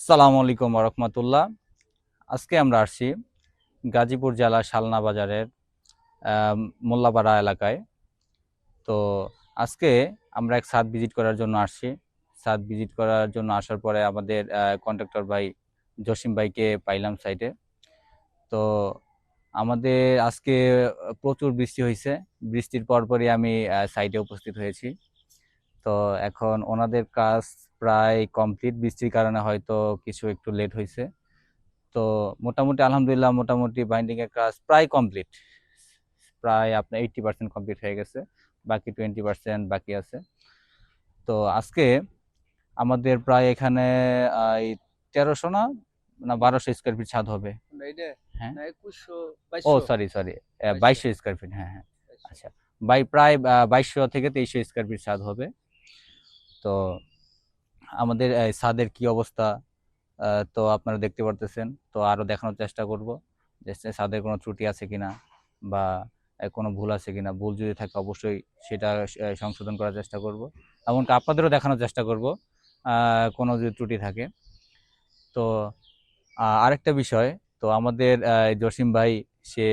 আসসালামু আলাইকুম রহমতুল্লাহ। আজকে আমরা আসছি গাজীপুর জেলা শালনা বাজারের মোল্লাপাড়া এলাকায়। তো আজকে আমরা এক ছাদ ভিজিট করার জন্য আসছি। ছাদ ভিজিট করার জন্য আসার পরে আমাদের কন্ট্রাক্টর ভাই জসিম ভাইকে পাইলাম সাইটে। তো আমাদের আজকে প্রচুর বৃষ্টি হয়েছে। বৃষ্টির পরপরই আমি সাইটে উপস্থিত হয়েছি। তো এখন ওনাদের কাজ প্রায় কমপ্লিট, বৃষ্টির কারণে হয়তো কিছু একটু লেট হয়েছে। তো মোটামুটি আলহামদুলিল্লাহ মোটামুটি বাইন্ডিং এর কাজ প্রায় কমপ্লিট, প্রায় আপনার 80% কমপ্লিট হয়ে গেছে, বাকি 20% বাকি আছে। তো আজকে আমাদের প্রায় এখানে এই 1300 না না 1200 স্কোয়ার ফিট ছাদ হবে। হ্যাঁ, ও সরি সরি, 2200 স্কোয়ার ফিট। হ্যাঁ হ্যাঁ, আচ্ছা, প্রায় 2200 থেকে 2300 স্কোয়ার ফিট ছাদ হবে। তো আমাদের এই ছাদের কি অবস্থা তো আপনারা দেখতে পারতেছেন। তো আরো দেখানোর চেষ্টা করব যে ছাদের কোনো ত্রুটি আছে কিনা বা কোনো ভুল আছে কিনা। ভুল যদি থাকে অবশ্যই সেটা সংশোধন করার চেষ্টা করব, এমনকি আপনাদেরও দেখানোর চেষ্টা করব কোনো যদি ত্রুটি থাকে। তো আরেকটা বিষয়, তো আমাদের জসিম ভাই সে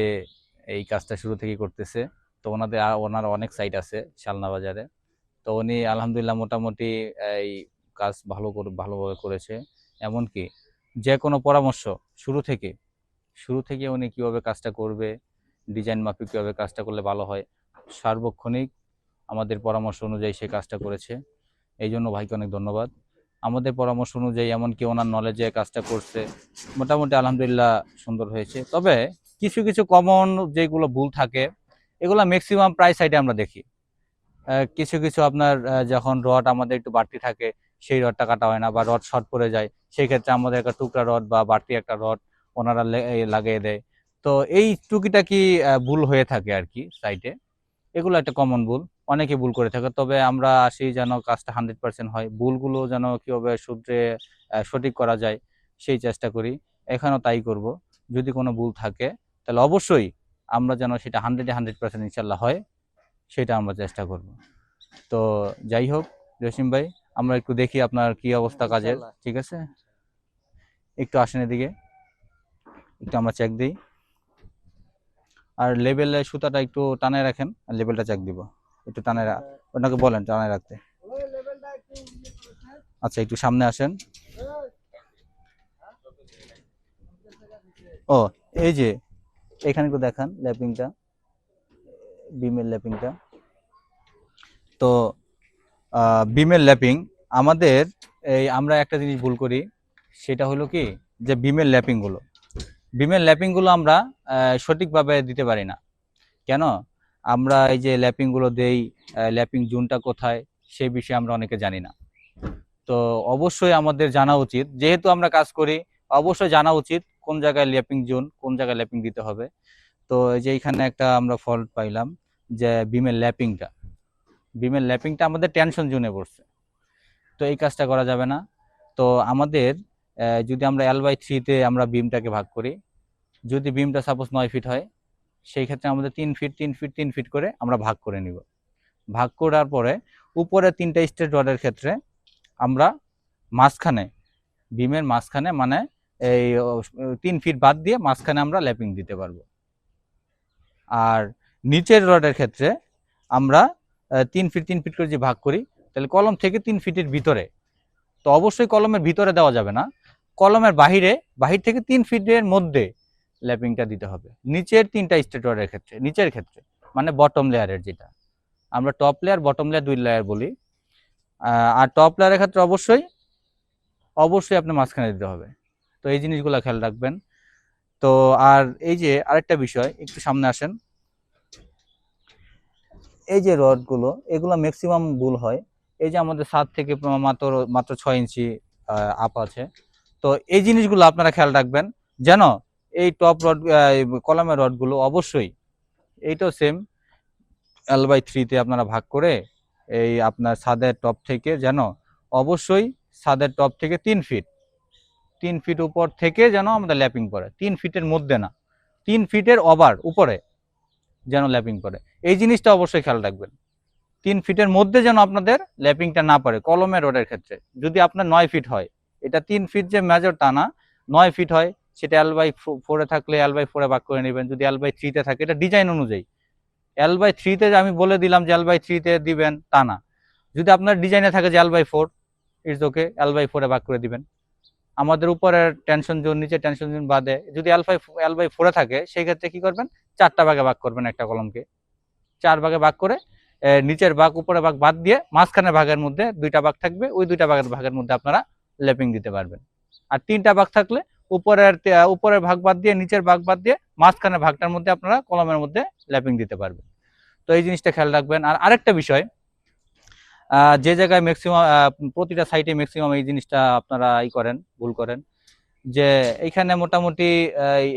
এই কাজটা শুরু থেকেই করতেছে। তো ওনার অনেক সাইট আছে শালনা বাজারে। তো উনি আলহামদুলিল্লাহ মোটামুটি এই কাজ ভালোভাবে করেছে। এমনকি যে কোনো পরামর্শ শুরু থেকে শুরু থেকে উনি কিভাবে কাজটা করবে, ডিজাইন মাফিক কিভাবে কাজটা করলে ভালো হয়, সার্বক্ষণিক আমাদের পরামর্শ অনুযায়ী সে কাজটা করেছে। এই জন্য ভাইকে অনেক ধন্যবাদ। আমাদের পরামর্শ অনুযায়ী এমনকি ওনার নলেজে কাজটা করছে, মোটামুটি আলহামদুলিল্লাহ সুন্দর হয়েছে। তবে কিছু কিছু কমন যেগুলো ভুল থাকে এগুলো ম্যাক্সিমাম প্রায় সাইডে আমরা দেখি। কিছু কিছু আপনার যখন রড আমাদের একটু বাড়তি থাকে সেই রডটা কাটা হয় না, বা রড শর্ট পড়ে যায়, সেই ক্ষেত্রে আমাদের একটা টুকরা রড বা বাড়তি একটা রড ওনারা লাগিয়ে দেয়। তো এই টুকিটাকি ভুল হয়ে থাকে আর কি সাইটে। এগুলো একটা কমন ভুল, অনেকে ভুল করে থাকে। তবে আমরা আসি যেন কাজটা 100% হয়, ভুলগুলো যেন কিভাবে শুধরে সঠিক করা যায় সেই চেষ্টা করি। এখানেও তাই করব। যদি কোনো ভুল থাকে তাহলে অবশ্যই আমরা যেন সেটা 100% ইনশাল্লাহ হয় সেটা আমরা চেষ্টা করব। তো যাই হোক জসিম ভাই, আমরা একটু দেখি আপনার কি অবস্থা কাজের। ঠিক আছে, একটু আসেন এদিকে, একটু আমরা চেক দিই। আর লেবেলে সুতাটা একটু টানে রাখেন, আর লেবেলটা চেক দিব। একটু ওনাকে বলেন টানে রাখতে। আচ্ছা, একটু সামনে আসেন। ও, এই যে এখানে একটু দেখান ল্যাপিংটা, বিমের ল্যাপিংটা। তো বিমের ল্যাপিং আমাদের আমরা একটা জিনিস ভুল করি, সেটা হলো কি যে বিমের ল্যাপিংগুলো আমরা সঠিকভাবে দিতে পারি না। কেন? আমরা এই যে ল্যাপিংগুলো দেই, ল্যাপিং জোনটা কোথায় সেই বিষয়ে আমরা অনেকে জানি না। তো অবশ্যই আমাদের জানা উচিত, যেহেতু আমরা কাজ করি অবশ্যই জানা উচিত কোন জায়গায় ল্যাপিং জোন, কোন জায়গায় ল্যাপিং দিতে হবে। তো এই যে এখানে একটা আমরা ফল্ট পাইলাম যে বিমের ল্যাপিংটা আমাদের টেনশন জোনে পড়ছে। তো এই কাজটা করা যাবে না। তো আমাদের যদি আমরা L/3 আমরা বিমটাকে ভাগ করি, যদি বিমটা সাপোজ 9 ফিট হয়, সেই ক্ষেত্রে আমাদের 3 ফিট 3 ফিট 3 ফিট করে আমরা ভাগ করে নিব। ভাগ করার পরে উপরে 3টা স্ট্রেট রডের ক্ষেত্রে আমরা মাঝখানে, বিমের মাঝখানে মানে এই 3 ফিট বাদ দিয়ে মাঝখানে আমরা ল্যাপিং দিতে পারবো। আর নিচের রডের ক্ষেত্রে আমরা 3 ফিট 3 ফিট করে যে ভাগ করি, তাহলে কলম থেকে 3 ফিটের ভিতরে, তো অবশ্যই কলমের ভিতরে দেওয়া যাবে না, কলমের বাহির থেকে 3 ফিটের মধ্যে ল্যাপিংটা দিতে হবে নিচের 3টা স্ট্রেট রডের ক্ষেত্রে, নিচের ক্ষেত্রে মানে বটম লেয়ারের, যেটা আমরা top layer bottom layer 2 layer বলি। আর টপ লেয়ারের ক্ষেত্রে অবশ্যই আপনি মাঝখানে দিতে হবে। তো এই জিনিসগুলো খেয়াল রাখবেন। তো আর এই যে আরেকটা বিষয়, একটু সামনে আসেন। এই যে রডগুলো, এগুলো ম্যাক্সিমাম ভুল হয়। এই যে আমাদের ছাদ থেকে মাত্র 6 ইঞ্চি আপ আছে। তো এই জিনিসগুলো আপনারা খেয়াল রাখবেন যেন এই টপ রড, কলামের রডগুলো অবশ্যই এইটাও সেম L/3 আপনারা ভাগ করে এই আপনার ছাদের টপ থেকে যেন অবশ্যই ছাদের টপ থেকে 3 ফিট উপর থেকে যেন আমাদের ল্যাপিং পড়ে, 3 ফিটের মধ্যে না, 3 ফিটের উপরে যেন ল্যাপিং পড়ে। এই জিনিসটা অবশ্যই খেয়াল রাখবেন। 3 ফিটের মধ্যে যেন আপনাদের ল্যাপিংটা না পড়ে কলমের রডের ক্ষেত্রে। যদি আপনার 9 ফিট হয় এটা 3 ফিট যে মেজর তা না, 9 ফিট হয়, সেটা L/4 থাকলে L/4 ভাগ করে নেবেন। যদি L/3 তে থাকে, এটা ডিজাইন অনুযায়ী। L/3 তে আমি বলে দিলাম যে L/3 তে দিবেন তা না। যদি আপনার ডিজাইনে থাকে যে L/4, ইটস ওকে, L/4 ভাগ করে দিবেন। আমাদের উপরের টেনশন জোন, নিচে টেনশন জোন বাদে যদি L/4 থাকে, সেই ক্ষেত্রে কি করবেন, 4টা ভাগে ভাগ করবেন একটা কলমকে। 4 ভাগে ভাগ করে নিচের ভাগ উপরের ভাগ বাদ দিয়ে মাঝখানের ভাগের মধ্যে 2টা ভাগ থাকবে, ওই 2টা ভাগের মধ্যে আপনারা ল্যাপিং দিতে পারবেন। আর 3টা ভাগ থাকলে উপরের ভাগ বাদ দিয়ে, নিচের ভাগ বাদ দিয়ে মাঝখানের ভাগটার মধ্যে আপনারা কলমের মধ্যে ল্যাপিং দিতে পারবেন। তো এই জিনিসটা খেয়াল রাখবেন। আর আরেকটা বিষয়, যে জায়গায় ম্যাক্সিমাম প্রতিটা সাইটে ম্যাক্সিমাম এই জিনিসটা আপনারা ভুল করেন, যে এইখানে মোটামুটি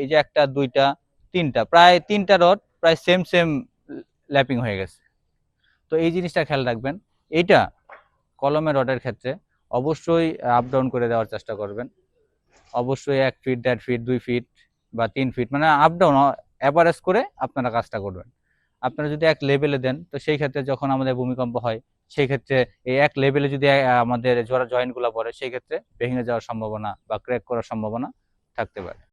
এই যে 1টা 2টা 3টা, প্রায় 3টা রড প্রায় সেম ল্যাপিং হয়ে গেছে। তো এই জিনিসটা খেয়াল রাখবেন। এইটা কলমের রডের ক্ষেত্রে অবশ্যই আপ ডাউন করে দেওয়ার চেষ্টা করবেন। অবশ্যই 1 ফিট, 1.5 ফিট, 2 ফিট বা 3 ফিট, মানে আপ ডাউন অ্যাভারেজ করে আপনারা কাজটা করবেন। আপনারা যদি এক লেভেলে দেন, তো সেই ক্ষেত্রে যখন আমাদের ভূমিকম্প হয়, সেই ক্ষেত্রে এই এক লেভেলে যদি আমাদের জয়েন্টগুলো পড়ে, সেই ক্ষেত্রে ভেঙে যাওয়ার সম্ভাবনা বা ক্র্যাক করার সম্ভাবনা থাকতে পারে।